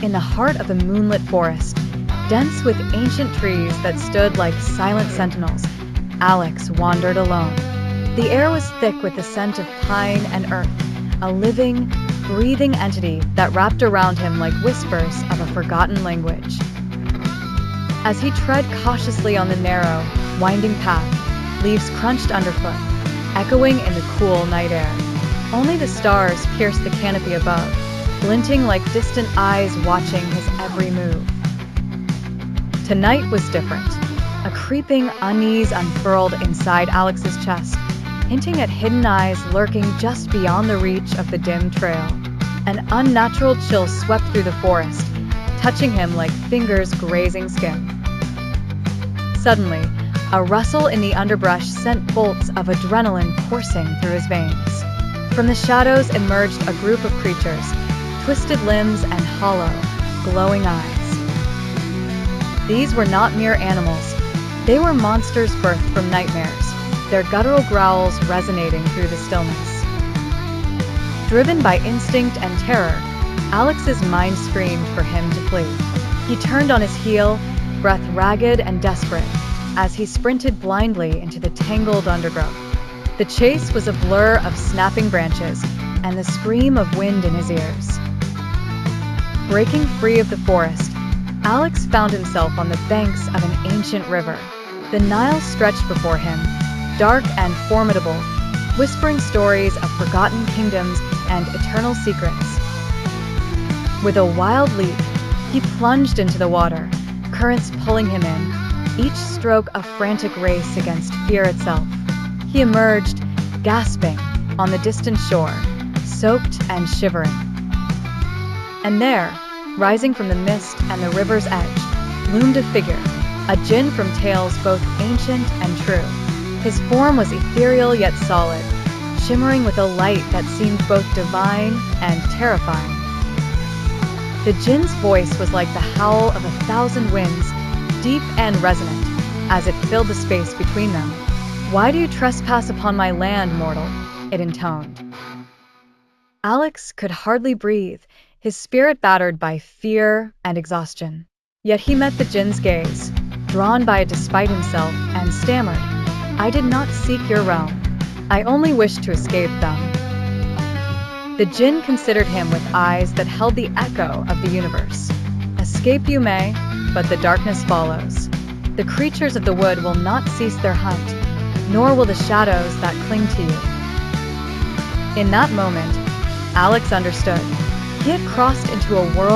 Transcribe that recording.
in the heart of a moonlit forest, dense with ancient trees that stood like silent sentinels, Alex wandered alone. The air was thick with the scent of pine and earth, a living, breathing entity that wrapped around him like whispers of a forgotten language. As he tread cautiously on the narrow, winding path, leaves crunched underfoot, echoing in the cool night air. Only the stars pierced the canopy above, glinting like distant eyes watching his every move. Tonight was different. A creeping unease unfurled inside Alex's chest, hinting at hidden eyes lurking just beyond the reach of the dim trail. An unnatural chill swept through the forest, touching him like fingers grazing skin. Suddenly, a rustle in the underbrush sent bolts of adrenaline coursing through his veins. From the shadows emerged a group of creatures, twisted limbs and hollow, glowing eyes. These were not mere animals. They were monsters birthed from nightmares, their guttural growls resonating through the stillness. Driven by instinct and terror, Alex's mind screamed for him to flee. He turned on his heel, breath ragged and desperate, as he sprinted blindly into the tangled undergrowth. The chase was a blur of snapping branches and the scream of wind in his ears. Breaking free of the forest, Alex found himself on the banks of an ancient river. The Nile stretched before him, dark and formidable, whispering stories of forgotten kingdoms and eternal secrets. With a wild leap, he plunged into the water, currents pulling him in, each stroke a frantic race against fear itself. He emerged, gasping, on the distant shore, soaked and shivering. And there, rising from the mist and the river's edge, loomed a figure, a djinn from tales both ancient and true. His form was ethereal yet solid, shimmering with a light that seemed both divine and terrifying. The djinn's voice was like the howl of 1,000 winds, deep and resonant, as it filled the space between them. "Why do you trespass upon my land, mortal?" it intoned. Alex could hardly breathe, his spirit battered by fear and exhaustion. Yet he met the djinn's gaze, drawn by it despite himself, and stammered, "I did not seek your realm. I only wished to escape them." The djinn considered him with eyes that held the echo of the universe. "Escape you may, but the darkness follows. The creatures of the wood will not cease their hunt, nor will the shadows that cling to you." In that moment, Alex understood. He had crossed into a world